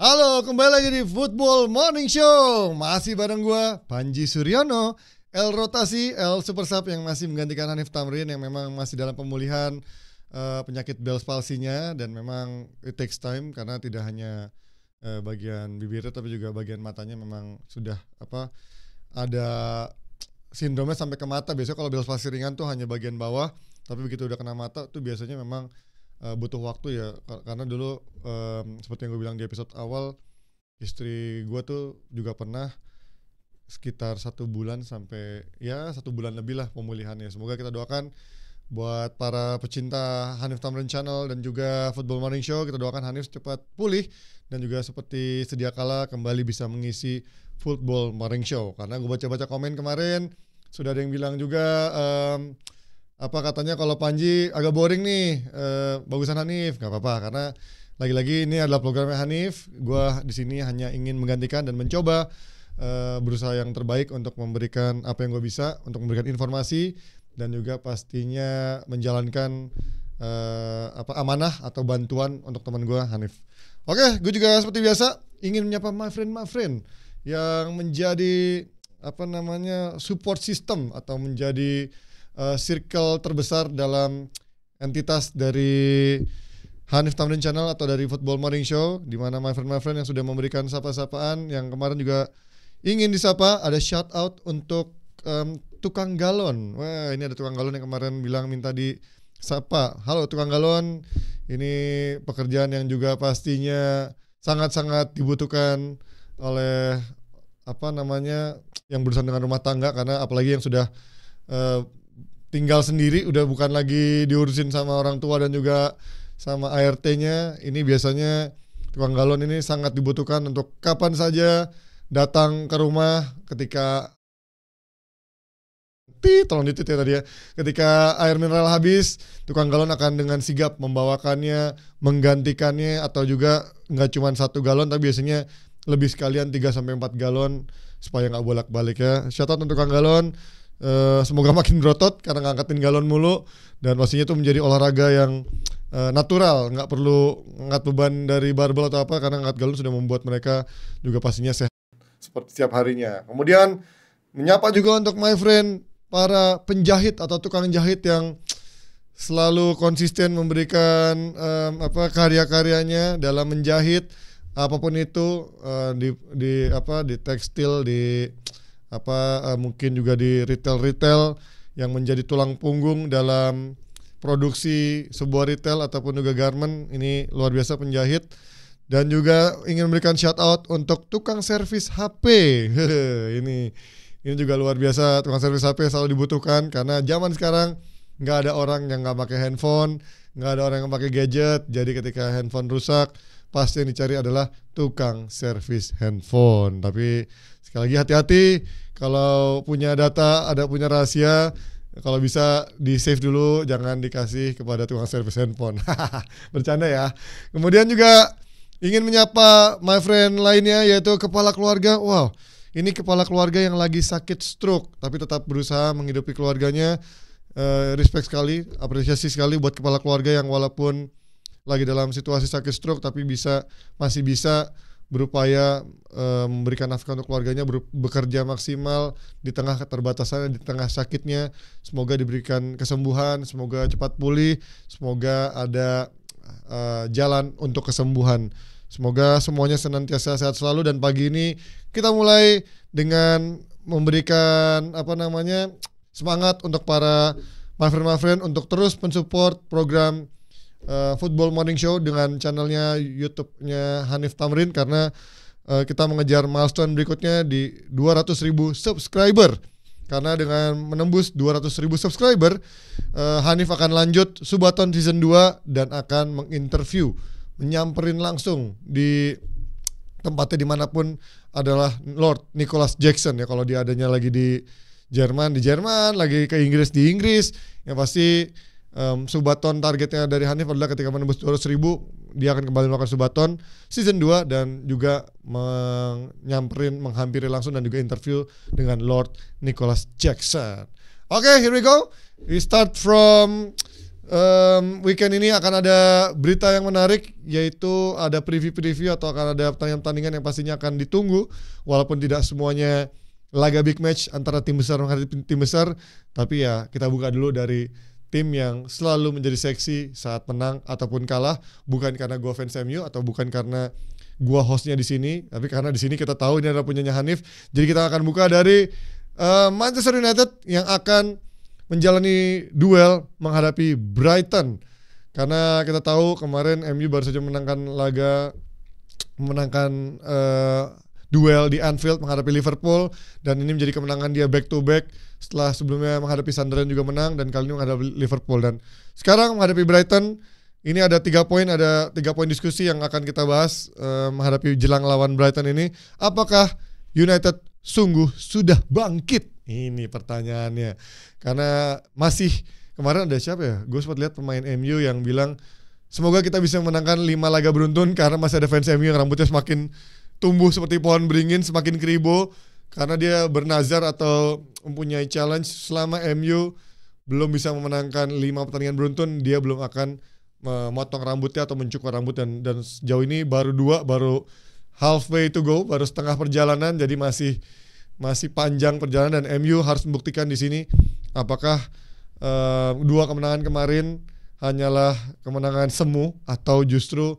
Halo, kembali lagi di Football Morning Show. Masih bareng gue, Panji Suryono, El Rotasi, El Super Sub yang masih menggantikan Hanif Tamrin yang memang masih dalam pemulihan penyakit Bell's palsy-nya. Dan memang it takes time karena tidak hanya bagian bibirnya tapi juga bagian matanya memang sudah ada sindromnya sampai ke mata. Biasanya kalau Bell's palsy ringan tuh hanya bagian bawah, tapi begitu udah kena mata tuh biasanya memang butuh waktu ya, karena dulu seperti yang gue bilang di episode awal, istri gue tuh juga pernah sekitar 1 bulan sampai 1 bulan lebih lah pemulihannya. Semoga kita doakan buat para pecinta Hanif Tamrin Channel dan juga Football Morning Show, kita doakan Hanif cepat pulih dan juga seperti sedia kala kembali bisa mengisi Football Morning Show. Karena gue baca-baca komen kemarin sudah ada yang bilang juga katanya kalau Panji agak boring nih, bagusan Hanif. Gak apa-apa, karena lagi-lagi ini adalah programnya Hanif. Gua di sini hanya ingin menggantikan dan mencoba berusaha yang terbaik untuk memberikan apa yang gue bisa, untuk memberikan informasi dan juga pastinya menjalankan amanah atau bantuan untuk teman gue Hanif. Oke, gue juga seperti biasa ingin menyapa my friend yang menjadi support system atau menjadi circle terbesar dalam entitas dari Hanif Tamrin Channel atau dari Football Morning Show, di mana my friend yang sudah memberikan sapa-sapaan, yang kemarin juga ingin disapa. Ada shout out untuk tukang galon. Wah, ini ada tukang galon yang kemarin bilang minta disapa. Halo tukang galon, ini pekerjaan yang juga pastinya sangat-sangat dibutuhkan oleh yang berurusan dengan rumah tangga, karena apalagi yang sudah tinggal sendiri, udah bukan lagi diurusin sama orang tua dan juga sama ART-nya. Ini biasanya tukang galon ini sangat dibutuhkan untuk kapan saja datang ke rumah ketika tolong ditit ya tadi ya. Ketika air mineral habis, tukang galon akan dengan sigap membawakannya, menggantikannya, atau juga nggak cuma 1 galon tapi biasanya lebih sekalian 3-4 galon supaya nggak bolak-balik ya. Shout out untuk tukang galon. Semoga makin berotot karena ngangkatin galon mulu, dan pastinya itu menjadi olahraga yang natural, nggak perlu ngangkat beban dari barbel atau apa, karena ngangkat galon sudah membuat mereka juga pastinya sehat seperti setiap harinya. Kemudian menyapa juga untuk my friend para penjahit atau tukang jahit yang selalu konsisten memberikan karya-karyanya dalam menjahit apapun itu, di tekstil, mungkin juga di retail yang menjadi tulang punggung dalam produksi sebuah retail ataupun juga garment. Ini luar biasa penjahit. Dan juga ingin memberikan shout out untuk tukang servis HP. ini juga luar biasa, tukang servis HP selalu dibutuhkan karena zaman sekarang nggak ada orang yang nggak pakai handphone, nggak ada orang yang pakai gadget. Jadi ketika handphone rusak, pasti yang dicari adalah tukang servis handphone. Tapi sekali lagi hati-hati, kalau punya data, punya rahasia, kalau bisa di save dulu, jangan dikasih kepada tukang servis handphone. Bercanda ya. Kemudian juga ingin menyapa my friend lainnya, yaitu kepala keluarga. Wow, ini kepala keluarga yang lagi sakit stroke tapi tetap berusaha menghidupi keluarganya. Respect sekali, apresiasi sekali buat kepala keluarga yang walaupun lagi dalam situasi sakit stroke tapi masih bisa berupaya memberikan nafkah untuk keluarganya, bekerja maksimal di tengah keterbatasan, di tengah sakitnya. Semoga diberikan kesembuhan, semoga cepat pulih, semoga ada jalan untuk kesembuhan. Semoga semuanya senantiasa sehat selalu. Dan pagi ini kita mulai dengan memberikan semangat untuk para my friend untuk terus mensupport program Football Morning Show dengan channelnya YouTube-nya Hanif Tamrin, karena kita mengejar milestone berikutnya di 200.000 subscriber. Karena dengan menembus 200.000 subscriber, Hanif akan lanjut Subathon Season 2 dan akan menginterview, menyamperin langsung di tempatnya dimanapun adalah Lord Nicholas Jackson ya. Kalau dia adanya lagi di Jerman, lagi ke Inggris di Inggris. Yang pasti Subathon targetnya dari Hanif adalah ketika menembus 200.000 dia akan kembali melakukan Subathon Season 2 dan juga menghampiri langsung dan juga interview dengan Lord Nicholas Jackson. Oke, here we go. We start from weekend ini akan ada berita yang menarik, yaitu ada preview atau akan ada pertandingan-pertandingan yang pastinya akan ditunggu, walaupun tidak semuanya laga big match antara tim besar menghadapi tim besar, tapi ya kita buka dulu dari tim yang selalu menjadi seksi saat menang ataupun kalah, bukan karena gua fans MU atau bukan karena gua hostnya di sini, tapi karena di sini kita tahu ini adalah punyanya Hanif. Jadi kita akan buka dari Manchester United yang akan menjalani duel menghadapi Brighton. Karena kita tahu kemarin MU baru saja menangkan duel di Anfield menghadapi Liverpool, dan ini menjadi kemenangan dia back to back setelah sebelumnya menghadapi Sunderland juga menang dan kali ini menghadapi Liverpool. Dan sekarang menghadapi Brighton, ini ada 3 poin diskusi yang akan kita bahas menghadapi jelang lawan Brighton ini. Apakah United sungguh sudah bangkit? Ini pertanyaannya. Karena masih kemarin ada siapa ya? Gue sempat lihat pemain MU yang bilang semoga kita bisa menangkan 5 laga beruntun, karena masih ada fans MU yang rambutnya semakin tumbuh seperti pohon beringin, semakin keribo, karena dia bernazar atau mempunyai challenge selama MU belum bisa memenangkan 5 pertandingan beruntun, dia belum akan memotong rambutnya atau mencukur rambut, dan sejauh ini baru halfway to go, baru setengah perjalanan, jadi masih panjang perjalanan, dan MU harus membuktikan di sini apakah 2 kemenangan kemarin hanyalah kemenangan semu atau justru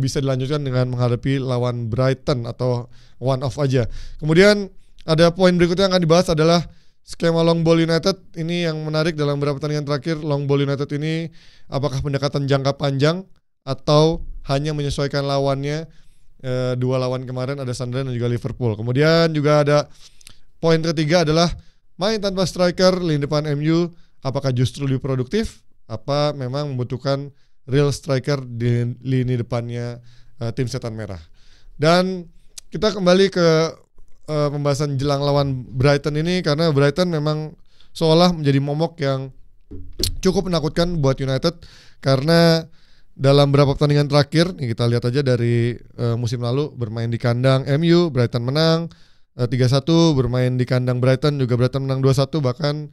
bisa dilanjutkan dengan menghadapi lawan Brighton atau one off aja. Kemudian ada poin berikutnya yang akan dibahas adalah skema long ball United. Ini yang menarik dalam beberapa pertandingan terakhir. Long ball United ini apakah pendekatan jangka panjang atau hanya menyesuaikan lawannya. 2 lawan kemarin ada Sunderland dan juga Liverpool. Kemudian juga ada poin ketiga adalah main tanpa striker lini depan MU, apakah justru lebih produktif, apa memang membutuhkan real striker di lini depannya tim setan merah. Dan kita kembali ke pembahasan jelang lawan Brighton ini, karena Brighton memang seolah menjadi momok yang cukup menakutkan buat United, karena dalam beberapa pertandingan terakhir, nih kita lihat aja dari musim lalu bermain di kandang MU, Brighton menang 3-1, bermain di kandang Brighton juga Brighton menang 2-1, bahkan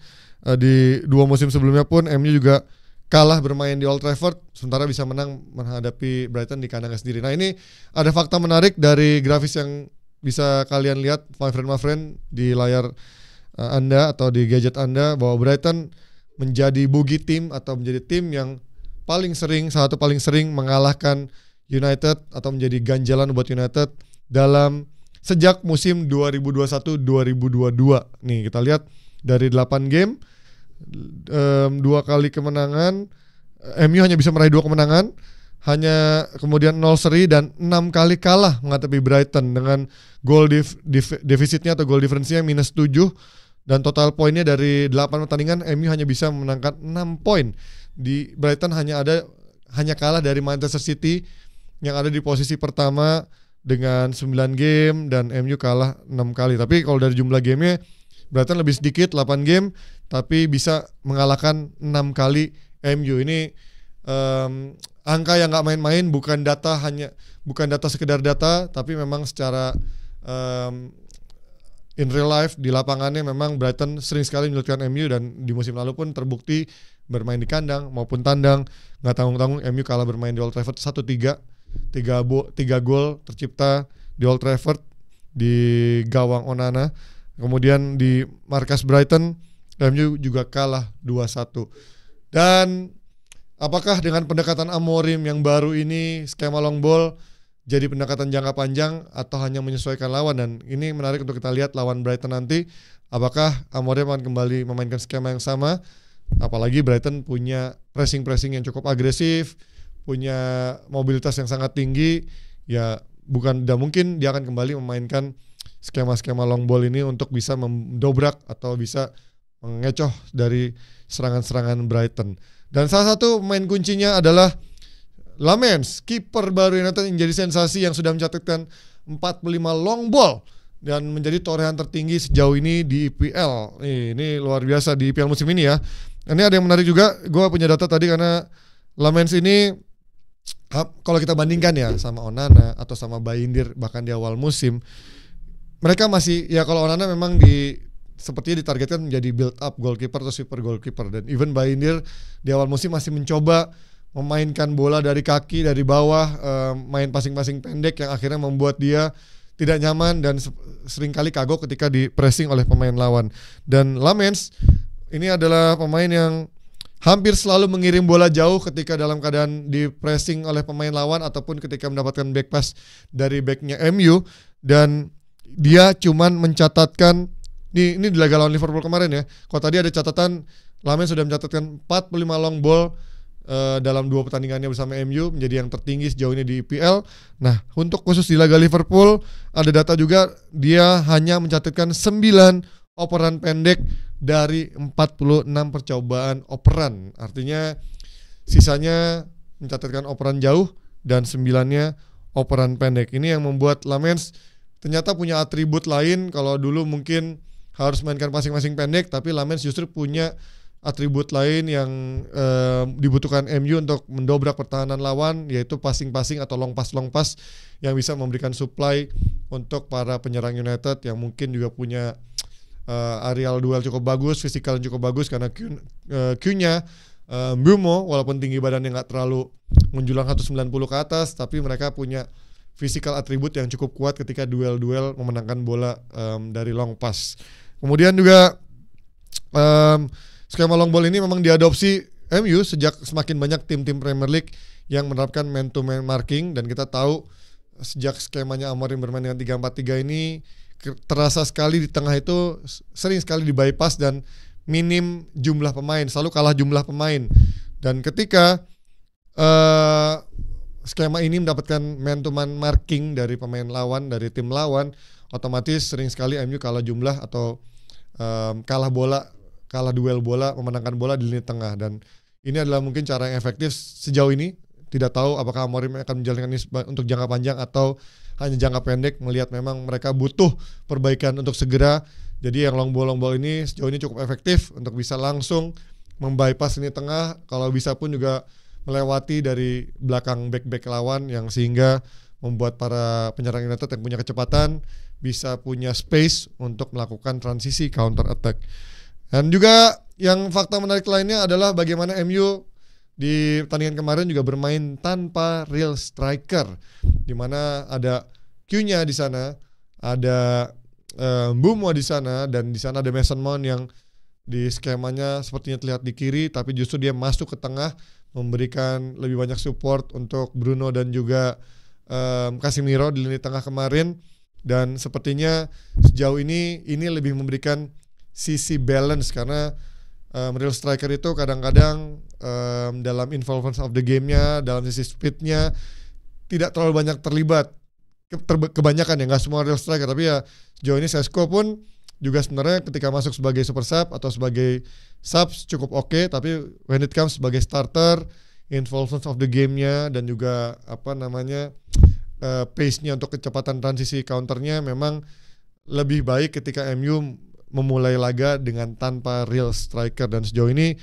di 2 musim sebelumnya pun MU juga kalah bermain di Old Trafford, sementara bisa menang menghadapi Brighton di kandangnya sendiri. Nah, ini ada fakta menarik dari grafis yang bisa kalian lihat, my friend, di layar Anda atau di gadget Anda, bahwa Brighton menjadi bogey team atau menjadi tim yang salah satu paling sering mengalahkan United atau menjadi ganjalan buat United dalam sejak musim 2021-2022. Nih kita lihat dari 8 game, 2 kali kemenangan, MU hanya bisa meraih 2 kemenangan, hanya kemudian 0 seri dan 6 kali kalah menghadapi Brighton dengan goal defisitnya atau goal difference-nya -7, dan total poinnya dari 8 pertandingan MU hanya bisa memenangkan 6 poin. Di Brighton hanya kalah dari Manchester City yang ada di posisi pertama dengan 9 game, dan MU kalah 6 kali. Tapi kalau dari jumlah gamenya Brighton lebih sedikit, 8 game, tapi bisa mengalahkan 6 kali MU. Ini angka yang gak main-main, bukan data sekedar data, tapi memang secara in real life di lapangannya memang Brighton sering sekali menyulitkan MU, dan di musim lalu pun terbukti bermain di kandang maupun tandang nggak tanggung-tanggung MU kalah bermain di Old Trafford 1-3, 3 gol tercipta di Old Trafford di gawang Onana. Kemudian di markas Brighton MU juga kalah 2-1. Dan apakah dengan pendekatan Amorim yang baru ini, skema long ball jadi pendekatan jangka panjang atau hanya menyesuaikan lawan? Dan ini menarik untuk kita lihat lawan Brighton nanti, apakah Amorim akan kembali memainkan skema yang sama, apalagi Brighton punya pressing yang cukup agresif, punya mobilitas yang sangat tinggi, ya tidak mungkin dia akan kembali memainkan skema-skema long ball ini untuk bisa mendobrak atau bisa mengecoh dari serangan-serangan Brighton. Dan salah satu pemain kuncinya adalah Lamens, kiper baru United yang jadi sensasi, yang sudah mencatatkan 45 long ball dan menjadi torehan tertinggi sejauh ini di IPL. Ini luar biasa di IPL musim ini ya. Ini ada yang menarik juga, gue punya data tadi, karena Lamens ini kalau kita bandingkan ya sama Onana atau sama Bayindir bahkan di awal musim, mereka masih, ya kalau Onana memang di sepertinya ditargetkan menjadi build up goalkeeper atau super goalkeeper. Dan even Bayindir di awal musim masih mencoba memainkan bola dari kaki, dari bawah, main passing-passing pendek yang akhirnya membuat dia tidak nyaman dan seringkali kagok ketika di pressing oleh pemain lawan. Dan Lamens ini adalah pemain yang hampir selalu mengirim bola jauh ketika dalam keadaan di pressing oleh pemain lawan ataupun ketika mendapatkan back pass dari backnya MU. Dan dia cuman mencatatkan ini di laga lawan Liverpool kemarin ya. Kalau tadi ada catatan Lamens sudah mencatatkan 45 long ball dalam 2 pertandingannya bersama MU, menjadi yang tertinggi sejauh ini di IPL. Nah, untuk khusus di laga Liverpool ada data juga dia hanya mencatatkan 9 operan pendek dari 46 percobaan operan. Artinya sisanya mencatatkan operan jauh dan 9-nya operan pendek. Ini yang membuat Lamens ternyata punya atribut lain. Kalau dulu mungkin harus mainkan passing-passing pendek, tapi Lamens justru punya atribut lain yang dibutuhkan MU untuk mendobrak pertahanan lawan, yaitu passing-passing atau long pass yang bisa memberikan supply untuk para penyerang United yang mungkin juga punya aerial duel cukup bagus, fisikal cukup bagus karena Q-nya Mbeumo walaupun tinggi badannya nggak terlalu menjulang 190 ke atas, tapi mereka punya physical atribut yang cukup kuat ketika duel-duel memenangkan bola dari long pass. Kemudian juga skema long ball ini memang diadopsi MU sejak semakin banyak tim-tim Premier League yang menerapkan man-to-man marking, dan kita tahu sejak skemanya Amorim bermain dengan 3-4-3 ini terasa sekali di tengah itu sering sekali di bypass dan minim jumlah pemain, selalu kalah jumlah pemain. Dan ketika skema ini mendapatkan man-to-man marking dari pemain lawan, dari tim lawan, otomatis sering sekali MU kalah jumlah atau kalah duel bola, memenangkan bola di lini tengah. Dan ini adalah mungkin cara yang efektif sejauh ini. Tidak tahu apakah Amorim akan menjalankan ini untuk jangka panjang atau hanya jangka pendek, melihat memang mereka butuh perbaikan untuk segera. Jadi yang long ball ini sejauh ini cukup efektif untuk bisa langsung membypass lini tengah, kalau bisa pun juga melewati dari belakang back-back lawan, yang sehingga membuat para penyerang United yang punya kecepatan bisa punya space untuk melakukan transisi counter attack. Dan juga yang fakta menarik lainnya adalah bagaimana MU di pertandingan kemarin juga bermain tanpa real striker, di mana ada Q-nya di sana, ada Mbeumo di sana, dan di sana ada Mason Mount yang di skemanya sepertinya terlihat di kiri, tapi justru dia masuk ke tengah memberikan lebih banyak support untuk Bruno dan juga Casemiro di lini tengah kemarin. Dan sepertinya sejauh ini lebih memberikan sisi balance, karena real striker itu kadang-kadang dalam involvement of the game-nya, dalam sisi speed-nya tidak terlalu banyak terlibat. Kebanyakan ya, nggak semua real striker, tapi ya sejauh ini Sesko pun juga sebenarnya ketika masuk sebagai super sub atau sebagai subs cukup oke, tapi when it comes sebagai starter, involvement of the game-nya dan juga pace-nya untuk kecepatan transisi counternya memang lebih baik ketika MU memulai laga dengan tanpa real striker, dan sejauh ini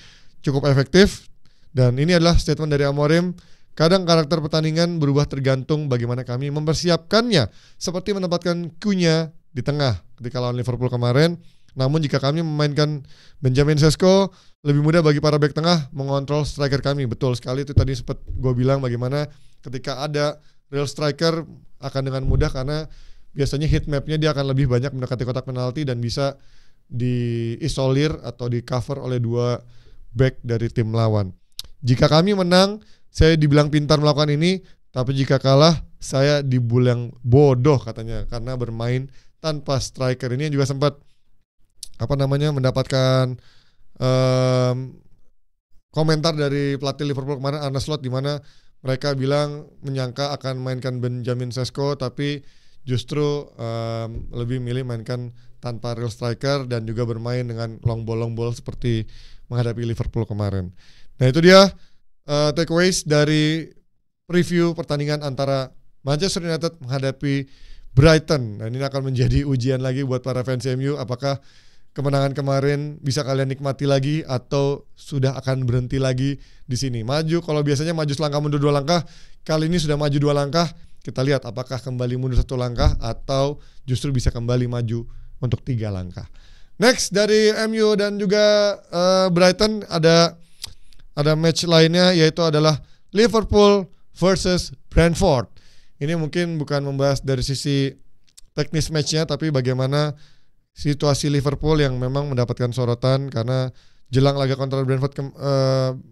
cukup efektif. Dan ini adalah statement dari Amorim, kadang karakter pertandingan berubah tergantung bagaimana kami mempersiapkannya, seperti menempatkan Q-nya di tengah ketika lawan Liverpool kemarin. Namun jika kami memainkan Benjamin Sesko, lebih mudah bagi para bek tengah mengontrol striker kami. Betul sekali, itu tadi sempat gue bilang bagaimana ketika ada real striker akan dengan mudah, karena biasanya heat map-nya dia akan lebih banyak mendekati kotak penalti dan bisa diisolir atau di cover oleh 2 back dari tim lawan. Jika kami menang, saya dibilang pintar melakukan ini, tapi jika kalah, saya dibilang bodoh katanya, karena bermain tanpa striker. Ini juga sempat mendapatkan komentar dari pelatih Liverpool kemarin, Arne Slot, di mana mereka bilang menyangka akan mainkan Benjamin Sesko, tapi justru lebih milih mainkan tanpa real striker dan juga bermain dengan long ball seperti menghadapi Liverpool kemarin. Nah, itu dia takeaways dari preview pertandingan antara Manchester United menghadapi Brighton. Dan ini akan menjadi ujian lagi buat para fans MU, apakah kemenangan kemarin bisa kalian nikmati lagi atau sudah akan berhenti lagi di sini. Maju, kalau biasanya maju selangkah mundur 2 langkah, kali ini sudah maju 2 langkah. Kita lihat apakah kembali mundur 1 langkah atau justru bisa kembali maju untuk 3 langkah. Next dari MU dan juga Brighton ada match lainnya, yaitu adalah Liverpool versus Brentford. Ini mungkin bukan membahas dari sisi teknis matchnya, tapi bagaimana situasi Liverpool yang memang mendapatkan sorotan karena jelang laga kontra Brentford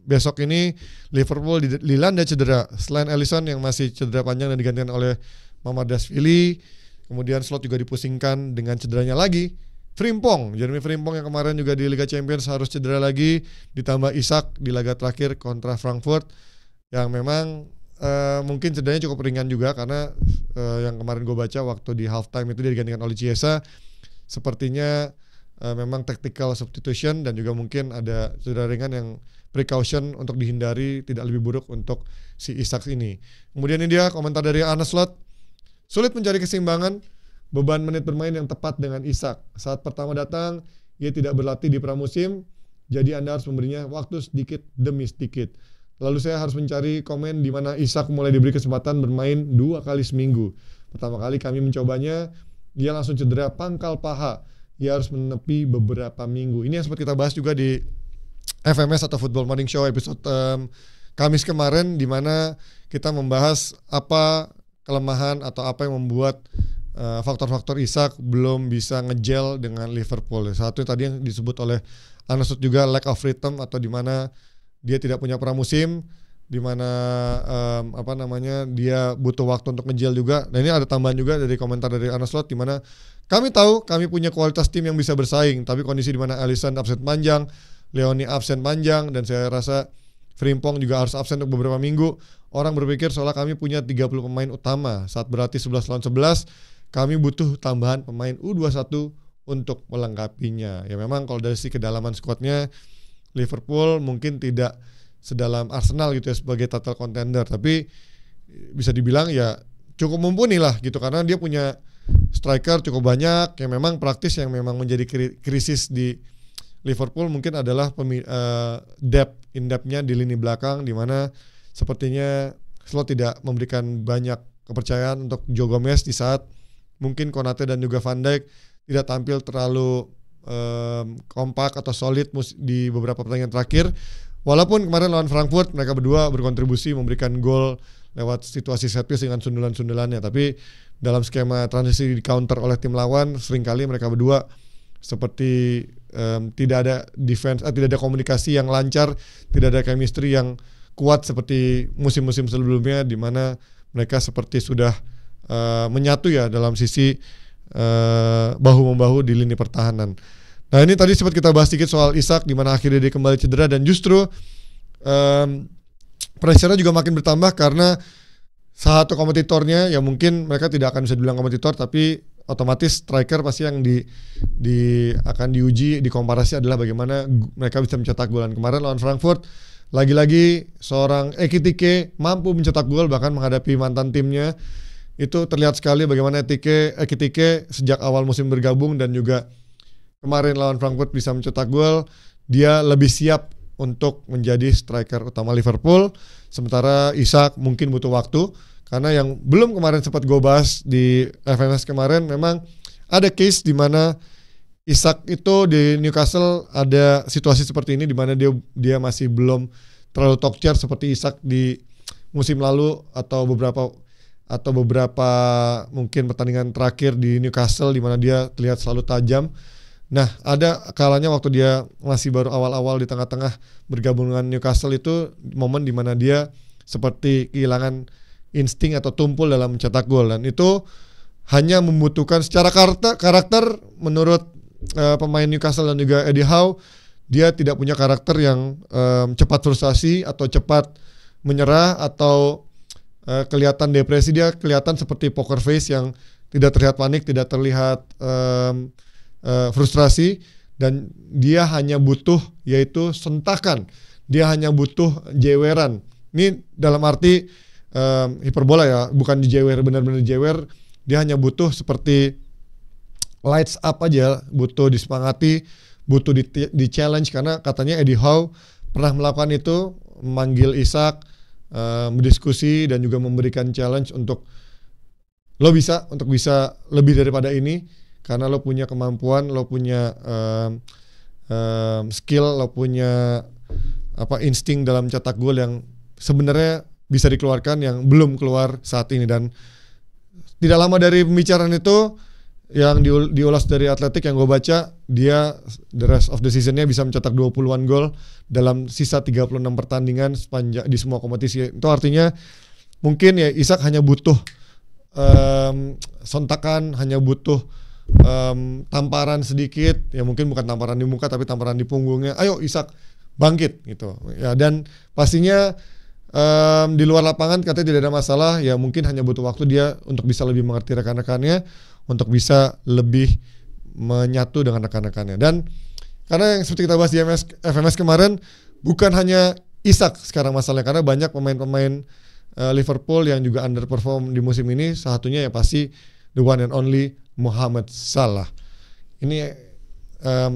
besok ini Liverpool dilanda cedera. Selain Alisson yang masih cedera panjang dan digantikan oleh Mamadashvili, kemudian Slot juga dipusingkan dengan cederanya lagi. Jeremy Frimpong yang kemarin juga di Liga Champions harus cedera lagi, ditambah Isak di laga terakhir kontra Frankfurt yang memang mungkin cederanya cukup ringan juga karena yang kemarin gue baca waktu di halftime itu dia digantikan oleh Chiesa. Sepertinya memang tactical substitution dan juga mungkin ada cedera ringan yang precaution untuk dihindari tidak lebih buruk untuk si Isak ini. Kemudian ini dia komentar dari Arne Slot. Sulit mencari keseimbangan beban menit bermain yang tepat dengan Isak. Saat pertama datang, ia tidak berlatih di pramusim, jadi Anda harus memberinya waktu sedikit demi sedikit. Lalu saya harus mencari komen di mana Isak mulai diberi kesempatan bermain 2 kali seminggu. Pertama kali kami mencobanya, dia langsung cedera pangkal paha. Ia harus menepi beberapa minggu. Ini yang sempat kita bahas juga di FMS atau Football Morning Show episode Kamis kemarin, di mana kita membahas apa kelemahan atau apa yang membuat faktor-faktor Isak belum bisa ngejel dengan Liverpool. Satu tadi yang disebut oleh Anasut juga lack of rhythm, atau di mana dia tidak punya pramusim, di mana dia butuh waktu untuk ngejel juga. Dan ini ada tambahan juga dari komentar dari Arne Slot, di mana kami tahu kami punya kualitas tim yang bisa bersaing, tapi kondisi di mana Alisson absen panjang, Leoni absen panjang, dan saya rasa Frimpong juga harus absen untuk beberapa minggu. Orang berpikir seolah kami punya 30 pemain utama saat berarti 11 lawan 11. Kami butuh tambahan pemain U21 untuk melengkapinya. Ya memang kalau dari si kedalaman skuadnya Liverpool mungkin tidak sedalam Arsenal gitu ya sebagai title contender, tapi bisa dibilang ya cukup mumpuni lah gitu, karena dia punya striker cukup banyak yang memang praktis. Yang memang menjadi krisis di Liverpool mungkin adalah depth-nya di lini belakang, di mana sepertinya Slot tidak memberikan banyak kepercayaan untuk Joe Gomez di saat mungkin Konate dan juga Van Dijk tidak tampil terlalu kompak atau solid di beberapa pertandingan terakhir. Walaupun kemarin lawan Frankfurt mereka berdua berkontribusi memberikan gol lewat situasi set piece dengan sundulan-sundulannya, tapi dalam skema transisi di counter oleh tim lawan seringkali mereka berdua seperti tidak ada defense, tidak ada komunikasi yang lancar, tidak ada chemistry yang kuat seperti musim-musim sebelumnya, di mana mereka seperti sudah menyatu ya dalam sisi bahu-membahu di lini pertahanan. Nah ini tadi sempat kita bahas sedikit soal Isak, di mana akhirnya dia kembali cedera, dan justru pressure-nya juga makin bertambah karena satu kompetitornya, ya mungkin mereka tidak akan bisa dibilang kompetitor, tapi otomatis striker pasti yang akan diuji, dikomparasi adalah bagaimana mereka bisa mencetak gol. Kemarin lawan Frankfurt lagi-lagi seorang Ekitike mampu mencetak gol bahkan menghadapi mantan timnya. Itu terlihat sekali bagaimana Ekitike sejak awal musim bergabung dan juga kemarin lawan Frankfurt bisa mencetak gol. Dia lebih siap untuk menjadi striker utama Liverpool. Sementara Isak mungkin butuh waktu, karena yang belum kemarin sempat gue bahas di FMS kemarin, memang ada case di mana Isak itu di Newcastle ada situasi seperti ini, di mana dia masih belum terlalu top tier seperti Isak di musim lalu atau beberapa mungkin pertandingan terakhir di Newcastle, di mana dia terlihat selalu tajam. Nah, ada kalanya waktu dia masih baru awal-awal di tengah-tengah bergabung dengan Newcastle, itu momen di mana dia seperti kehilangan insting atau tumpul dalam mencetak gol, dan itu hanya membutuhkan secara karakter menurut pemain Newcastle dan juga Eddie Howe, dia tidak punya karakter yang cepat frustasi atau cepat menyerah atau kelihatan depresi. Dia kelihatan seperti poker face yang tidak terlihat panik, tidak terlihat frustrasi, dan dia hanya butuh yaitu sentakan, dia hanya butuh jeweran. Ini dalam arti hiperbola ya, bukan dijewer benar-benar jewer. Dia hanya butuh seperti lights up aja, butuh disemangati, butuh di challenge, karena katanya Eddie Howe pernah melakukan itu, memanggil Isak, berdiskusi dan juga memberikan challenge untuk lo bisa lebih daripada ini. karena lo punya kemampuan, lo punya skill, lo punya insting dalam cetak gol yang sebenarnya bisa dikeluarkan yang belum keluar saat ini. Dan tidak lama dari pembicaraan itu yang diulas dari Atletik yang gue baca, dia the rest of the seasonnya bisa mencetak 20-an gol dalam sisa 36 pertandingan sepanjang di semua kompetisi. Itu artinya mungkin ya Isak hanya butuh sontakan, hanya butuh tamparan sedikit, ya mungkin bukan tamparan di muka tapi tamparan di punggungnya. Ayo Isak bangkit gitu ya. Dan pastinya di luar lapangan katanya tidak ada masalah, ya mungkin hanya butuh waktu dia untuk bisa lebih mengerti rekan-rekannya, untuk bisa lebih menyatu dengan rekan-rekannya. Dan karena yang seperti kita bahas di FMS kemarin, bukan hanya Isak sekarang masalahnya, karena banyak pemain-pemain Liverpool yang juga underperform di musim ini. Salah satunya ya pasti the one and only Mohamed Salah. Ini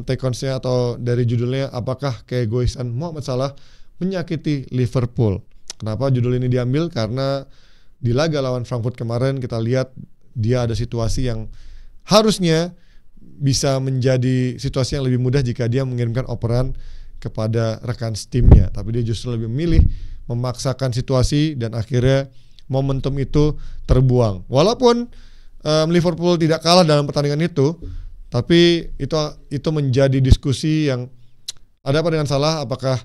take on-nya atau dari judulnya, apakah keegoisan Mohamed Salah menyakiti Liverpool? Kenapa judul ini diambil? Karena di laga lawan Frankfurt kemarin kita lihat dia ada situasi yang harusnya bisa menjadi situasi yang lebih mudah jika dia mengirimkan operan kepada rekan timnya, tapi dia justru lebih memilih memaksakan situasi dan akhirnya momentum itu terbuang. Walaupun Liverpool tidak kalah dalam pertandingan itu, tapi itu menjadi diskusi yang ada apa dengan Salah, apakah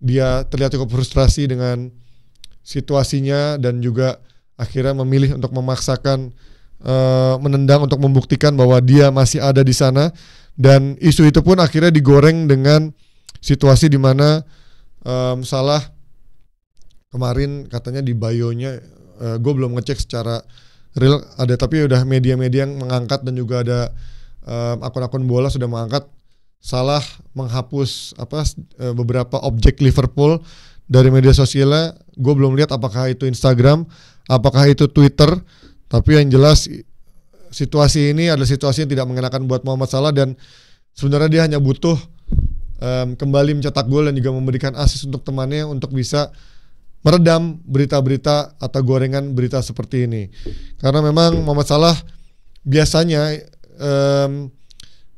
dia terlihat cukup frustrasi dengan situasinya dan juga akhirnya memilih untuk memaksakan menendang untuk membuktikan bahwa dia masih ada di sana. Dan isu itu pun akhirnya digoreng dengan situasi di mana Salah kemarin katanya di bio-nya, gue belum ngecek secara real ada, tapi udah media-media yang mengangkat dan juga ada akun-akun bola sudah mengangkat Salah menghapus beberapa objek Liverpool dari media sosialnya. Gue belum lihat apakah itu Instagram, apakah itu Twitter, tapi yang jelas situasi ini adalah situasi yang tidak mengenakan buat Mohamed Salah, dan sebenarnya dia hanya butuh kembali mencetak gol dan juga memberikan assist untuk temannya untuk bisa meredam berita-berita atau gorengan berita seperti ini. Karena memang Mohamed Salah biasanya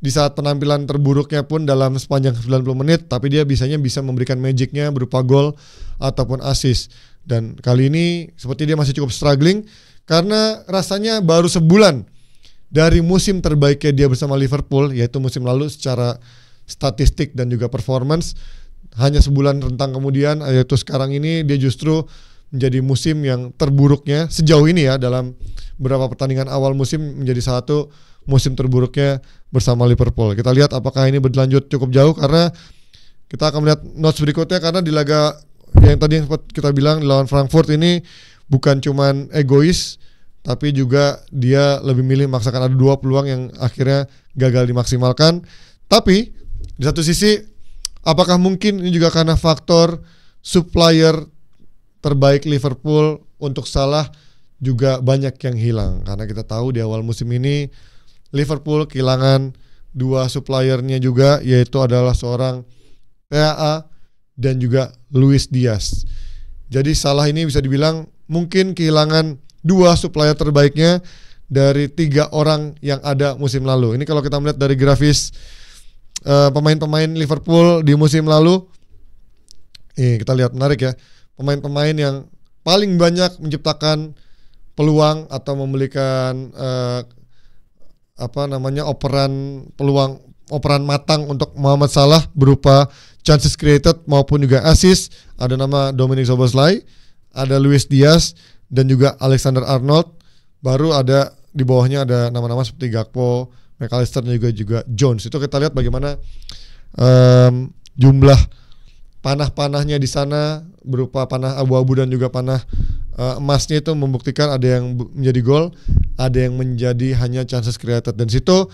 di saat penampilan terburuknya pun dalam sepanjang 90 menit, tapi dia bisa memberikan magicnya berupa gol ataupun assist. Dan kali ini seperti dia masih cukup struggling karena rasanya baru sebulan dari musim terbaiknya dia bersama Liverpool, yaitu musim lalu secara statistik dan juga performance. Hanya sebulan rentang kemudian, yaitu sekarang ini, dia justru menjadi musim yang terburuknya sejauh ini ya. Dalam beberapa pertandingan awal musim menjadi satu musim terburuknya bersama Liverpool. Kita lihat apakah ini berlanjut cukup jauh, karena kita akan melihat notes berikutnya. Karena di laga yang tadi kita bilang lawan Frankfurt ini bukan cuman egois, tapi juga dia lebih milih memaksakan. Ada 2 peluang yang akhirnya gagal dimaksimalkan. Tapi di satu sisi, apakah mungkin ini juga karena faktor supplier terbaik Liverpool untuk Salah juga banyak yang hilang? Karena kita tahu di awal musim ini Liverpool kehilangan 2 suppliernya juga, yaitu adalah seorang TAA dan juga Luis Diaz. Jadi Salah ini bisa dibilang mungkin kehilangan 2 supplier terbaiknya dari 3 orang yang ada musim lalu. Ini kalau kita melihat dari grafis pemain-pemain Liverpool di musim lalu, kita lihat menarik ya. Pemain-pemain yang paling banyak menciptakan peluang atau memberikan operan matang untuk Mohamed Salah berupa chances created maupun juga assist. Ada nama Dominic Szoboszlai, ada Luis Diaz dan juga Alexander Arnold. Baru ada di bawahnya ada nama-nama seperti Gakpo, McAllister dan juga Jones. Itu kita lihat bagaimana jumlah panah-panahnya di sana berupa panah abu-abu dan juga panah emasnya itu membuktikan ada yang menjadi gol, ada yang menjadi hanya chances created. Dan situ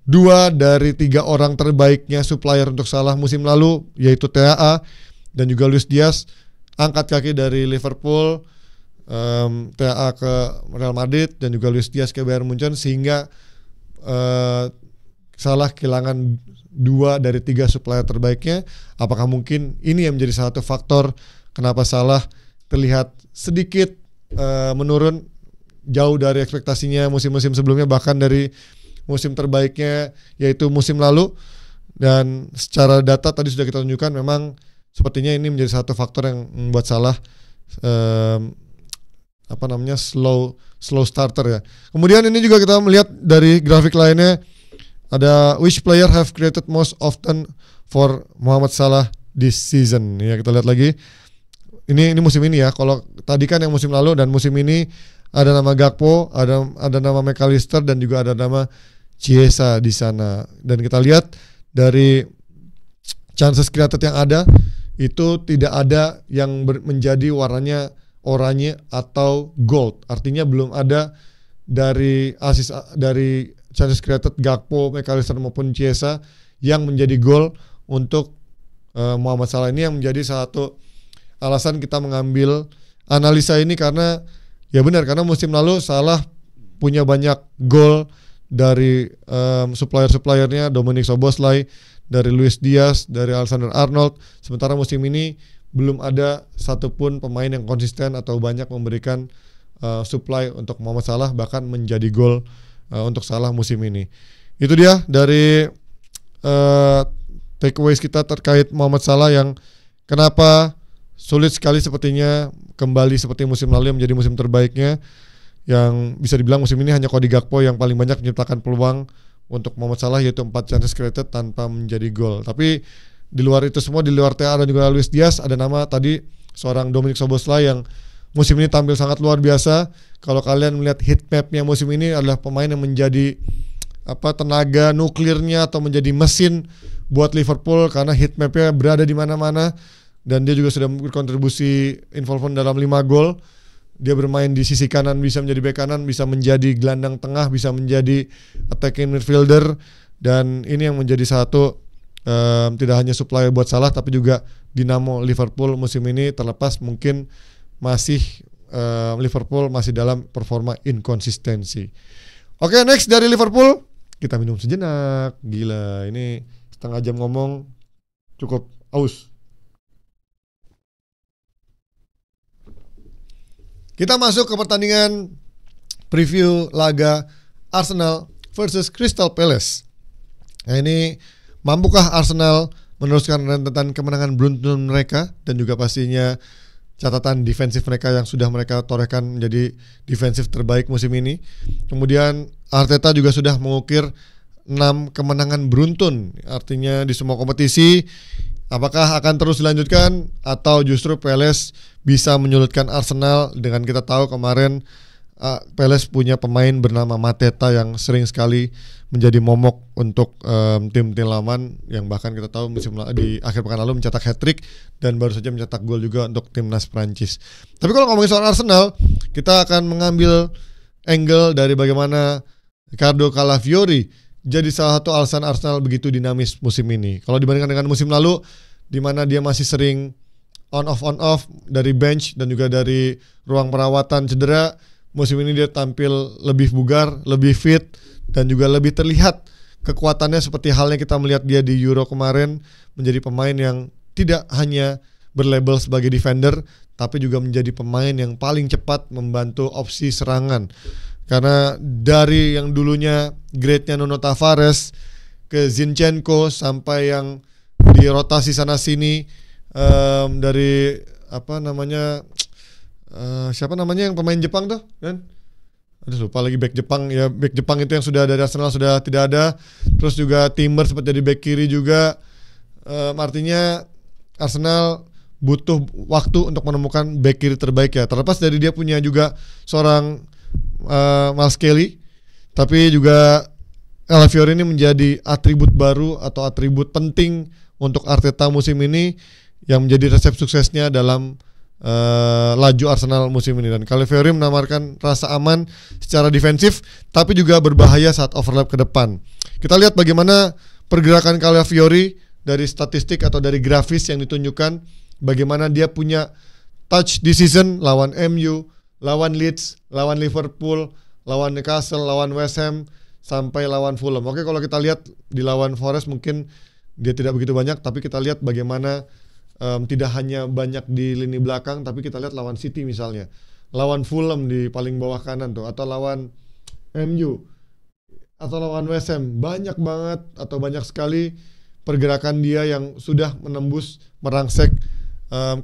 2 dari 3 orang terbaiknya supplier untuk Salah musim lalu, yaitu TAA dan juga Luis Diaz, angkat kaki dari Liverpool, TAA ke Real Madrid dan juga Luis Diaz ke Bayern Munchen, sehingga Salah kehilangan 2 dari 3 supplier terbaiknya. Apakah mungkin ini yang menjadi salah satu faktor kenapa Salah terlihat sedikit menurun jauh dari ekspektasinya musim-musim sebelumnya, bahkan dari musim terbaiknya yaitu musim lalu. Dan secara data tadi sudah kita tunjukkan memang sepertinya ini menjadi satu faktor yang membuat Salah slow starter ya. Kemudian ini juga kita melihat dari grafik lainnya ada which player have created most often for Mohamed Salah this season. Ya, kita lihat lagi. Ini musim ini ya. Kalau tadi kan yang musim lalu dan musim ini ada nama Gakpo, ada nama McAllister dan juga ada nama Chiesa di sana. Dan kita lihat dari chances created yang ada itu tidak ada yang menjadi warnanya oranye atau gold. Artinya belum ada dari chances created Gakpo, McAllister maupun Chiesa yang menjadi gol untuk Mohamed Salah. Ini yang menjadi satu alasan kita mengambil analisa ini karena ya benar, karena musim lalu Salah punya banyak gol dari supplier-suppliernya, Dominic Szoboszlai, dari Luis Diaz, dari Alexander-Arnold. Sementara musim ini belum ada satupun pemain yang konsisten atau banyak memberikan supply untuk Mohamed Salah, bahkan menjadi gol untuk Salah musim ini. Itu dia dari takeaways kita terkait Mohamed Salah yang kenapa sulit sekali sepertinya kembali seperti musim lalu yang menjadi musim terbaiknya. Yang bisa dibilang musim ini hanya Cody Gakpo yang paling banyak menciptakan peluang untuk Mohamed Salah, yaitu 4 chances created tanpa menjadi gol. Tapi di luar itu semua, di luar TA dan juga Luis Diaz, ada nama tadi seorang Dominic Szoboszlai yang musim ini tampil sangat luar biasa. Kalau kalian melihat heat map-nya musim ini adalah pemain yang menjadi tenaga nuklirnya atau menjadi mesin buat Liverpool karena heat map-nya berada di mana-mana dan dia juga sudah berkontribusi involvement dalam 5 gol. Dia bermain di sisi kanan, bisa menjadi bek kanan, bisa menjadi gelandang tengah, bisa menjadi attacking midfielder. Dan ini yang menjadi satu tidak hanya supplier buat Salah tapi juga dinamo Liverpool musim ini, terlepas mungkin masih Liverpool masih dalam performa inkonsistensi. Oke, next dari Liverpool, kita minum sejenak. Gila, ini setengah jam ngomong cukup aus. Kita masuk ke pertandingan preview laga Arsenal versus Crystal Palace. Nah, ini mampukah Arsenal meneruskan rentetan kemenangan beruntun mereka dan juga pastinya catatan defensif mereka yang sudah mereka torehkan menjadi defensif terbaik musim ini. Kemudian Arteta juga sudah mengukir 6 kemenangan beruntun, artinya di semua kompetisi. Apakah akan terus dilanjutkan atau justru Palace bisa menyulitkan Arsenal? Dengan kita tahu kemarin Palace punya pemain bernama Mateta yang sering sekali menjadi momok untuk tim-tim lawan, yang bahkan kita tahu di akhir pekan lalu mencetak hat-trick dan baru saja mencetak gol juga untuk timnas Prancis. Tapi kalau ngomongin soal Arsenal, kita akan mengambil angle dari bagaimana Riccardo Calafiori jadi salah satu alasan Arsenal begitu dinamis musim ini. Kalau dibandingkan dengan musim lalu, di mana dia masih sering on off dari bench dan juga dari ruang perawatan cedera, musim ini dia tampil lebih bugar, lebih fit, dan juga lebih terlihat kekuatannya seperti halnya kita melihat dia di Euro kemarin, menjadi pemain yang tidak hanya berlabel sebagai defender, tapi juga menjadi pemain yang paling cepat membantu opsi serangan. Karena dari yang dulunya grade-nya Nuno Tavares ke Zinchenko sampai yang di rotasi sana sini dari siapa namanya yang pemain Jepang tuh kan? Aduh, lupa lagi back Jepang ya, back Jepang itu yang sudah dari Arsenal sudah tidak ada. Terus juga Timber sempat jadi back kiri juga. Artinya Arsenal butuh waktu untuk menemukan back kiri terbaik ya. Terlepas dari dia punya juga seorang Miles Kelly, tapi juga Calafiori ini menjadi atribut baru atau atribut penting untuk Arteta musim ini yang menjadi resep suksesnya dalam laju Arsenal musim ini. Dan Calafiori menawarkan rasa aman secara defensif tapi juga berbahaya saat overlap ke depan. Kita lihat bagaimana pergerakan Calafiori dari statistik atau dari grafis yang ditunjukkan, bagaimana dia punya touch di season lawan MU, lawan Leeds, lawan Liverpool, lawan Newcastle, lawan West Ham, sampai lawan Fulham. Oke, kalau kita lihat di lawan Forest mungkin dia tidak begitu banyak, tapi kita lihat bagaimana tidak hanya banyak di lini belakang, tapi kita lihat lawan City misalnya, lawan Fulham di paling bawah kanan tuh, atau lawan MU. atau lawan West Ham, banyak banget atau banyak sekali pergerakan dia yang sudah menembus merangsek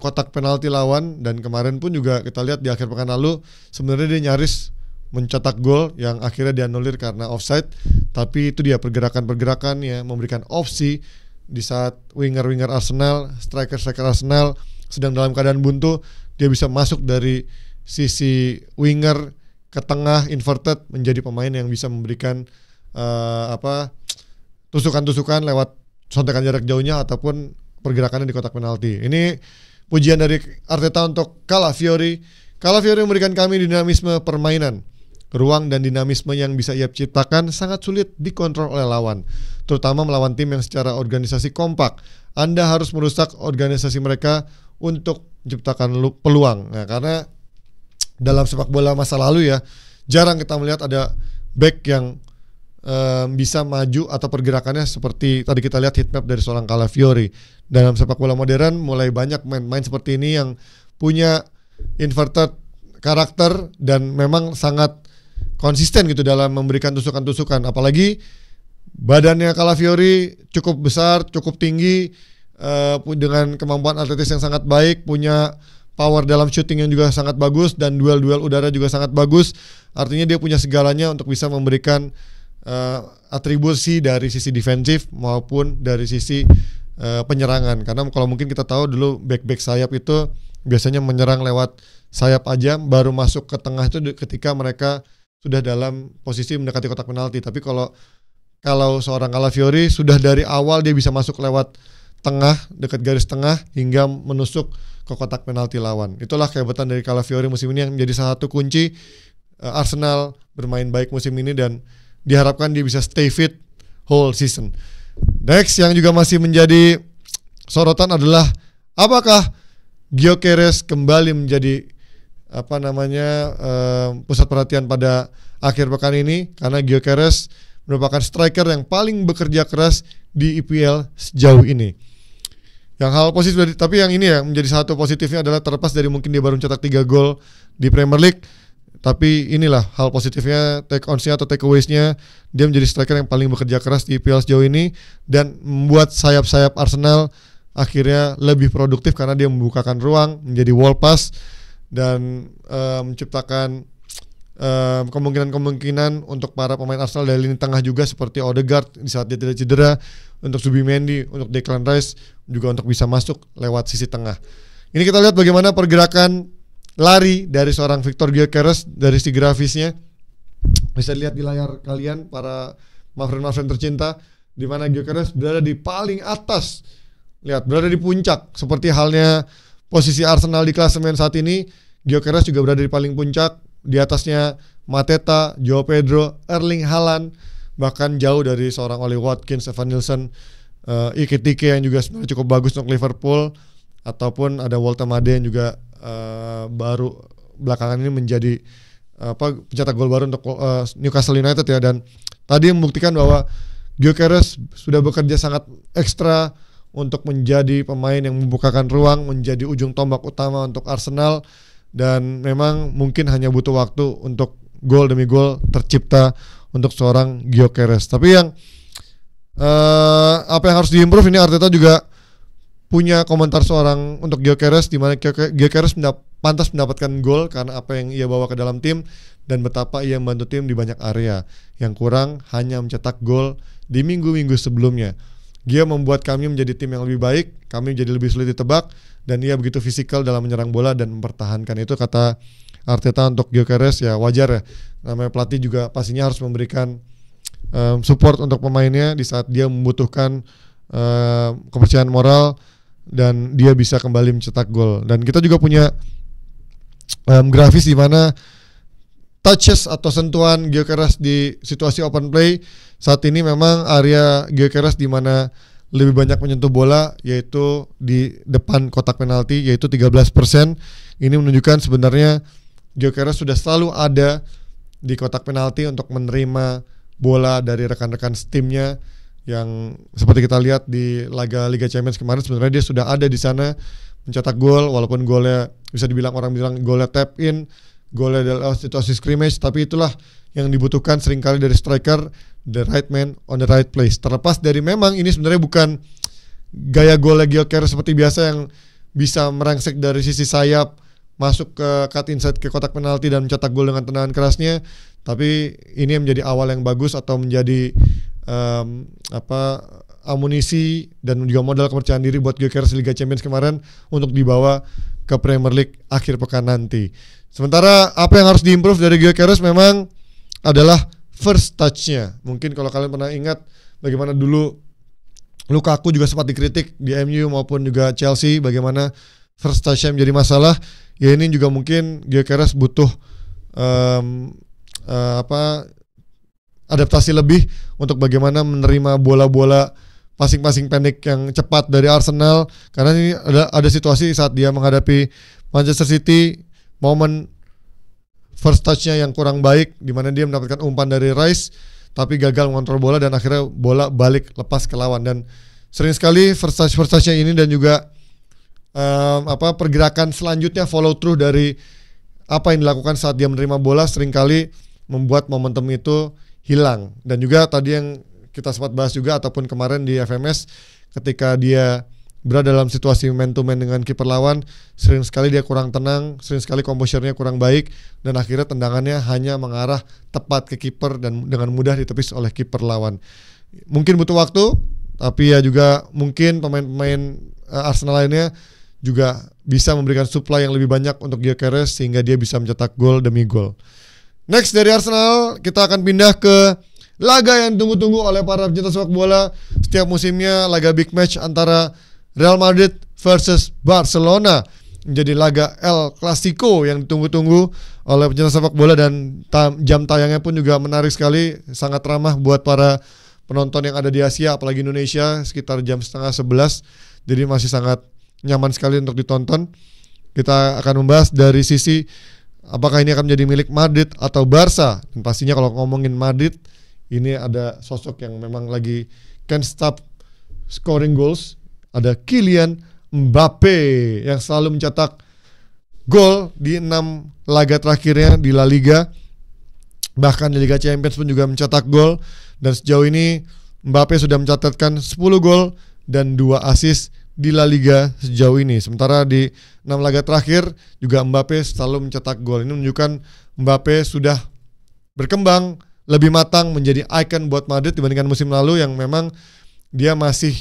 kotak penalti lawan. Dan kemarin pun juga kita lihat di akhir pekan lalu sebenarnya dia nyaris mencetak gol yang akhirnya dianulir karena offside. Tapi itu dia pergerakan-pergerakan ya, memberikan opsi di saat winger-winger Arsenal, striker-striker Arsenal sedang dalam keadaan buntu, dia bisa masuk dari sisi winger ke tengah inverted menjadi pemain yang bisa memberikan tusukan-tusukan lewat sontekan jarak jauhnya ataupun pergerakannya di kotak penalti. Ini pujian dari Arteta untuk Calafiori. Calafiori memberikan kami dinamisme permainan. Ruang dan dinamisme yang bisa ia ciptakan sangat sulit dikontrol oleh lawan, terutama melawan tim yang secara organisasi kompak. Anda harus merusak organisasi mereka untuk menciptakan peluang. Nah, karena dalam sepak bola masa lalu ya, jarang kita melihat ada back yang bisa maju atau pergerakannya seperti tadi kita lihat heatmap dari seorang Calafiori. Dalam sepak bola modern mulai banyak main-main seperti ini yang punya inverted karakter dan memang sangat konsisten gitu dalam memberikan tusukan-tusukan. Apalagi badannya Calafiori cukup besar, cukup tinggi, dengan kemampuan atletis yang sangat baik, punya power dalam shooting yang juga sangat bagus, dan duel-duel udara juga sangat bagus. Artinya dia punya segalanya untuk bisa memberikan atribusi dari sisi defensif maupun dari sisi penyerangan. Karena kalau mungkin kita tahu dulu back-back sayap itu biasanya menyerang lewat sayap aja, baru masuk ke tengah itu ketika mereka sudah dalam posisi mendekati kotak penalti. Tapi kalau seorang Calafiori sudah dari awal dia bisa masuk lewat tengah, dekat garis tengah hingga menusuk ke kotak penalti lawan. Itulah kehebatan dari Calafiori musim ini yang menjadi salah satu kunci Arsenal bermain baik musim ini, dan diharapkan dia bisa stay fit whole season. Next yang juga masih menjadi sorotan adalah apakah Gyökeres kembali menjadi pusat perhatian pada akhir pekan ini, karena Gyökeres merupakan striker yang paling bekerja keras di EPL sejauh ini. Yang hal positif, tapi yang ini ya menjadi satu positifnya adalah terlepas dari mungkin dia baru mencetak 3 gol di Premier League, tapi inilah hal positifnya, take ons-nya atau take aways-nya, dia menjadi striker yang paling bekerja keras di EPL sejauh ini dan membuat sayap-sayap Arsenal akhirnya lebih produktif karena dia membukakan ruang, menjadi wall pass dan menciptakan kemungkinan-kemungkinan untuk para pemain Arsenal dari lini tengah juga, seperti Odegaard di saat dia tidak cedera, untuk Zubimendi, untuk Declan Rice juga untuk bisa masuk lewat sisi tengah. Ini kita lihat bagaimana pergerakan lari dari seorang Victor Gyökeres dari si grafisnya. Bisa dilihat di layar kalian para mafren-mafren tercinta, di mana Gyökeres berada di paling atas. Lihat, berada di puncak. Seperti halnya posisi Arsenal di klasemen saat ini, Gyökeres juga berada di paling puncak. Di atasnya Mateta, Joao Pedro, Erling Haaland, bahkan jauh dari seorang Oli Watkins, Evan Nilsson, Ekitike yang juga sebenarnya cukup bagus untuk Liverpool, ataupun ada Walter Made yang juga baru belakangan ini menjadi pencetak gol baru untuk Newcastle United ya. Dan tadi membuktikan bahwa Gyökeres sudah bekerja sangat ekstra untuk menjadi pemain yang membukakan ruang, menjadi ujung tombak utama untuk Arsenal, dan memang mungkin hanya butuh waktu untuk gol demi gol tercipta untuk seorang Gyökeres. Tapi yang apa yang harus diimprove ini, Arteta juga punya komentar seorang untuk Gyökeres, di mana Gyökeres pantas mendapatkan gol karena apa yang ia bawa ke dalam tim dan betapa ia membantu tim di banyak area. Yang kurang hanya mencetak gol di minggu-minggu sebelumnya. Dia membuat kami menjadi tim yang lebih baik, kami menjadi lebih sulit ditebak, dan ia begitu fisikal dalam menyerang bola dan mempertahankan. Itu kata Arteta untuk Gyökeres. Ya wajar ya, namanya pelatih juga pastinya harus memberikan support untuk pemainnya di saat dia membutuhkan kepercayaan moral dan dia bisa kembali mencetak gol. Dan kita juga punya grafis di mana touches atau sentuhan Gyökeres di situasi open play. Saat ini memang area Gyökeres di mana lebih banyak menyentuh bola, yaitu di depan kotak penalti, yaitu 13%. Ini menunjukkan sebenarnya Gyökeres sudah selalu ada di kotak penalti untuk menerima bola dari rekan-rekan timnya, yang seperti kita lihat di laga Liga Champions kemarin, sebenarnya dia sudah ada di sana mencetak gol, walaupun golnya bisa dibilang, orang bilang golnya tap in, golnya adalah situasi scrimmage, tapi itulah yang dibutuhkan seringkali dari striker the right man on the right place. Terlepas dari memang ini sebenarnya bukan gaya gol Gyökeres seperti biasa yang bisa merangsek dari sisi sayap masuk ke cut inside ke kotak penalti dan mencetak gol dengan tendangan kerasnya, tapi ini menjadi awal yang bagus atau menjadi amunisi dan juga modal kepercayaan diri buat Gyökeres Liga Champions kemarin untuk dibawa ke Premier League akhir pekan nanti. Sementara apa yang harus diimprove dari Gyökeres memang adalah first touch-nya. Mungkin kalau kalian pernah ingat bagaimana dulu Lukaku juga sempat dikritik di MU maupun juga Chelsea, bagaimana first touch-nya menjadi masalah. Ya ini juga mungkin Gyökeres butuh adaptasi lebih untuk bagaimana menerima bola-bola passing pendek yang cepat dari Arsenal, karena ini ada situasi saat dia menghadapi Manchester City, momen first touch-nya yang kurang baik di mana dia mendapatkan umpan dari Rice tapi gagal mengontrol bola dan akhirnya bola balik lepas ke lawan. Dan sering sekali first touch-nya ini dan juga pergerakan selanjutnya, follow through dari apa yang dilakukan saat dia menerima bola seringkali membuat momentum itu hilang. Dan juga tadi yang kita sempat bahas juga ataupun kemarin di FMS, ketika dia berada dalam situasi man to man dengan kiper lawan, sering sekali dia kurang tenang, sering sekali composure-nya kurang baik, dan akhirnya tendangannya hanya mengarah tepat ke kiper dan dengan mudah ditepis oleh kiper lawan. Mungkin butuh waktu, tapi ya juga mungkin pemain-pemain Arsenal lainnya juga bisa memberikan supply yang lebih banyak untuk Gyökeres sehingga dia bisa mencetak gol demi gol. Next dari Arsenal, kita akan pindah ke laga yang ditunggu-tunggu oleh para pecinta sepak bola setiap musimnya, laga big match antara Real Madrid versus Barcelona. Menjadi laga El Clasico yang ditunggu-tunggu oleh pecinta sepak bola, dan jam tayangnya pun juga menarik sekali, sangat ramah buat para penonton yang ada di Asia, apalagi Indonesia, sekitar jam 10:30. Jadi masih sangat nyaman sekali untuk ditonton. Kita akan membahas dari sisi apakah ini akan menjadi milik Madrid atau Barca. Dan pastinya kalau ngomongin Madrid, ini ada sosok yang memang lagi can't stop scoring goals. Ada Kylian Mbappe yang selalu mencetak gol di 6 laga terakhirnya di La Liga. Bahkan di Liga Champions pun juga mencetak gol. Dan sejauh ini Mbappe sudah mencatatkan 10 gol dan 2 assist di La Liga sejauh ini. Sementara di 6 laga terakhir juga Mbappe selalu mencetak gol. Ini menunjukkan Mbappe sudah berkembang lebih matang menjadi ikon buat Madrid dibandingkan musim lalu yang memang dia masih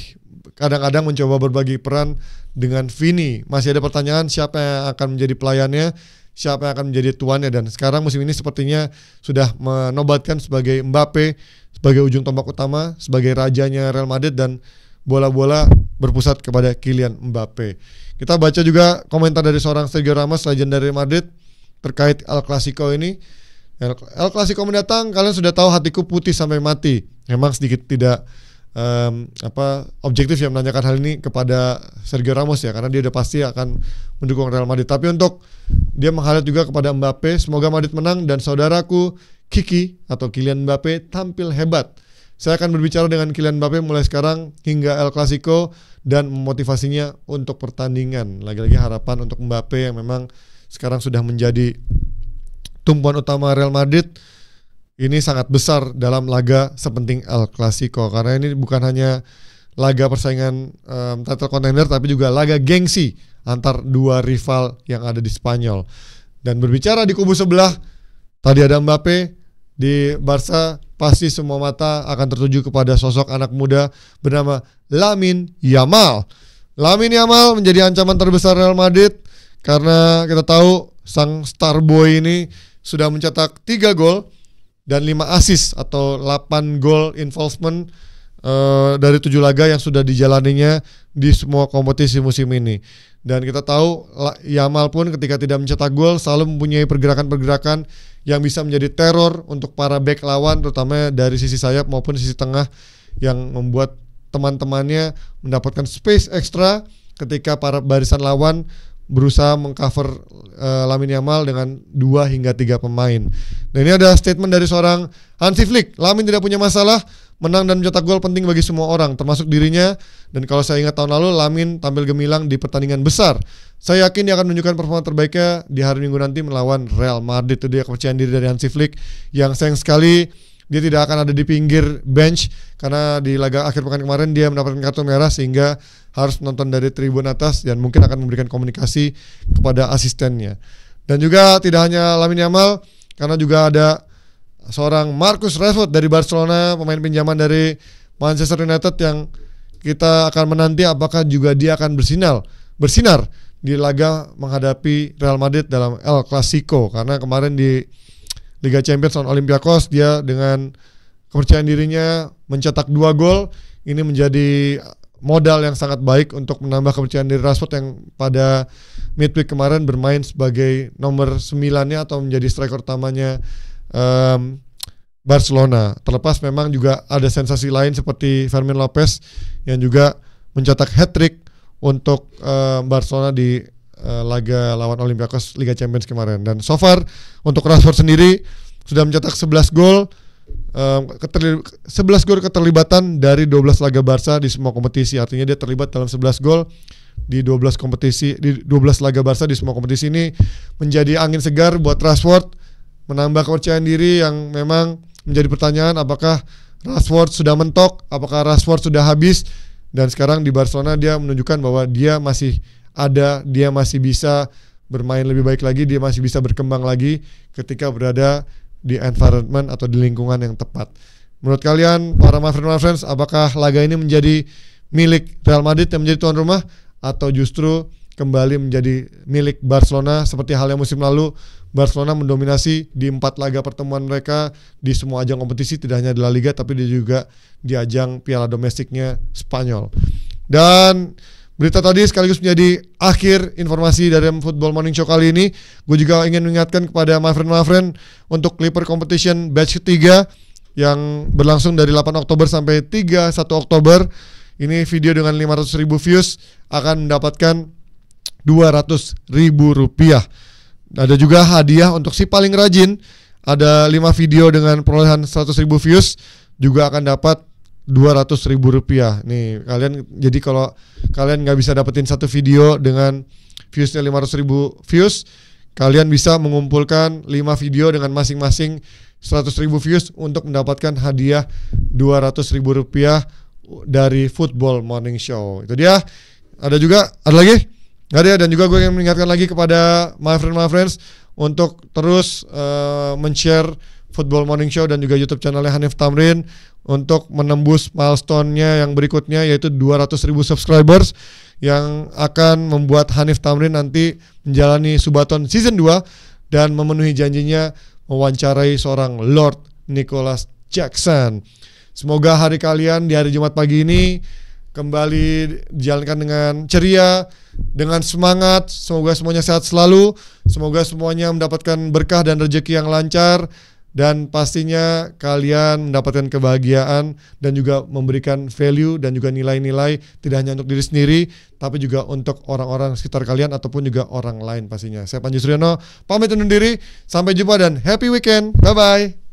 kadang-kadang mencoba berbagi peran dengan Vini. Masih ada pertanyaan siapa yang akan menjadi pelayannya, siapa yang akan menjadi tuannya, dan sekarang musim ini sepertinya sudah menobatkan sebagai Mbappe sebagai ujung tombak utama, sebagai rajanya Real Madrid, dan bola-bola berpusat kepada Kylian Mbappe. Kita baca juga komentar dari seorang Sergio Ramos, legend dari Madrid, terkait El Clasico ini. El Clasico mendatang, kalian sudah tahu hatiku putih sampai mati. Memang sedikit tidak objektif ya menanyakan hal ini kepada Sergio Ramos ya, karena dia udah pasti akan mendukung Real Madrid. Tapi untuk dia mengharap juga kepada Mbappe, semoga Madrid menang dan saudaraku Kiki atau Kylian Mbappe tampil hebat. Saya akan berbicara dengan Kylian Mbappe mulai sekarang hingga El Clasico dan memotivasinya untuk pertandingan. Lagi-lagi harapan untuk Mbappe yang memang sekarang sudah menjadi tumpuan utama Real Madrid. Ini sangat besar dalam laga sepenting El Clasico, karena ini bukan hanya laga persaingan title contender, tapi juga laga gengsi antar dua rival yang ada di Spanyol. Dan berbicara di kubu sebelah, tadi ada Mbappe. Di Barca pasti semua mata akan tertuju kepada sosok anak muda bernama Lamine Yamal. Lamine Yamal menjadi ancaman terbesar Real Madrid karena kita tahu sang star boy ini sudah mencetak 3 gol dan 5 assist atau 8 gol involvement dari 7 laga yang sudah dijalaninya di semua kompetisi musim ini. Dan kita tahu Yamal pun ketika tidak mencetak gol selalu mempunyai pergerakan-pergerakan yang bisa menjadi teror untuk para bek lawan, terutama dari sisi sayap maupun sisi tengah, yang membuat teman-temannya mendapatkan space ekstra ketika para barisan lawan berusaha mengcover Lamine Yamal dengan 2 hingga 3 pemain. Dan ini ada statement dari seorang Hansi Flick. Lamine tidak punya masalah, menang dan mencetak gol penting bagi semua orang, termasuk dirinya. Dan kalau saya ingat tahun lalu, Lamine tampil gemilang di pertandingan besar. Saya yakin dia akan menunjukkan performa terbaiknya di hari Minggu nanti melawan Real Madrid. Itu dia kepercayaan diri dari Hansi Flick yang sayang sekali dia tidak akan ada di pinggir bench karena di laga akhir pekan kemarin dia mendapatkan kartu merah sehingga harus menonton dari tribun atas dan mungkin akan memberikan komunikasi kepada asistennya. Dan juga tidak hanya Lamine Yamal, karena juga ada seorang Marcus Rashford dari Barcelona, pemain pinjaman dari Manchester United yang kita akan menanti apakah juga dia akan bersinar di laga menghadapi Real Madrid dalam El Clasico, karena kemarin di Liga Champions lawan Olympiakos dia dengan kepercayaan dirinya mencetak 2 gol. Ini menjadi modal yang sangat baik untuk menambah kepercayaan diri Rashford yang pada midweek kemarin bermain sebagai nomor 9-nya atau menjadi striker utamanya Barcelona. Terlepas memang juga ada sensasi lain seperti Fermin Lopez yang juga mencetak hat-trick untuk Barcelona di laga lawan Olympiakos Liga Champions kemarin. Dan so far untuk Rashford sendiri sudah mencetak 11 gol. 11 gol keterlibatan dari 12 laga Barca di semua kompetisi. Artinya dia terlibat dalam 11 gol di 12 kompetisi, di 12 laga Barca di semua kompetisi. Ini menjadi angin segar buat Rashford, menambah kepercayaan diri yang memang menjadi pertanyaan apakah Rashford sudah mentok, apakah Rashford sudah habis. Dan sekarang di Barcelona dia menunjukkan bahwa dia masih ada, dia masih bisa bermain lebih baik lagi, dia masih bisa berkembang lagi ketika berada di environment atau di lingkungan yang tepat. Menurut kalian para my friends, apakah laga ini menjadi milik Real Madrid yang menjadi tuan rumah atau justru kembali menjadi milik Barcelona seperti halnya musim lalu? Barcelona mendominasi di 4 laga pertemuan mereka di semua ajang kompetisi, tidak hanya di La Liga tapi juga di ajang Piala domestiknya Spanyol. Dan berita tadi sekaligus menjadi akhir informasi dari Football Morning Show kali ini. Gue juga ingin mengingatkan kepada my friend untuk Clipper Competition batch ketiga yang berlangsung dari 8 Oktober sampai 31 Oktober. Ini video dengan 500.000 views akan mendapatkan Rp200.000. Ada juga hadiah untuk si paling rajin. Ada 5 video dengan perolehan 100.000 views juga akan dapat Rp200.000. Nih kalian, jadi kalau kalian nggak bisa dapetin satu video dengan viewsnya 500.000 views, kalian bisa mengumpulkan 5 video dengan masing-masing 100.000 views untuk mendapatkan hadiah Rp200.000 dari Football Morning Show. Itu dia. Ada lagi? Nggak ada. Dan juga gue ingin mengingatkan lagi kepada my friends untuk terus men-share Football Morning Show dan juga YouTube channelnya Hanif Tamrin untuk menembus milestone-nya yang berikutnya, yaitu 200.000 subscribers yang akan membuat Hanif Tamrin nanti menjalani Subathon Season 2 dan memenuhi janjinya mewawancarai seorang Lord Nicholas Jackson. Semoga hari kalian di hari Jumat pagi ini kembali dijalankan dengan ceria, dengan semangat. Semoga semuanya sehat selalu, semoga semuanya mendapatkan berkah dan rezeki yang lancar, dan pastinya kalian mendapatkan kebahagiaan dan juga memberikan value dan juga nilai-nilai tidak hanya untuk diri sendiri tapi juga untuk orang-orang sekitar kalian ataupun juga orang lain pastinya. Saya Panji Suryono pamit undur diri, sampai jumpa dan happy weekend. Bye bye.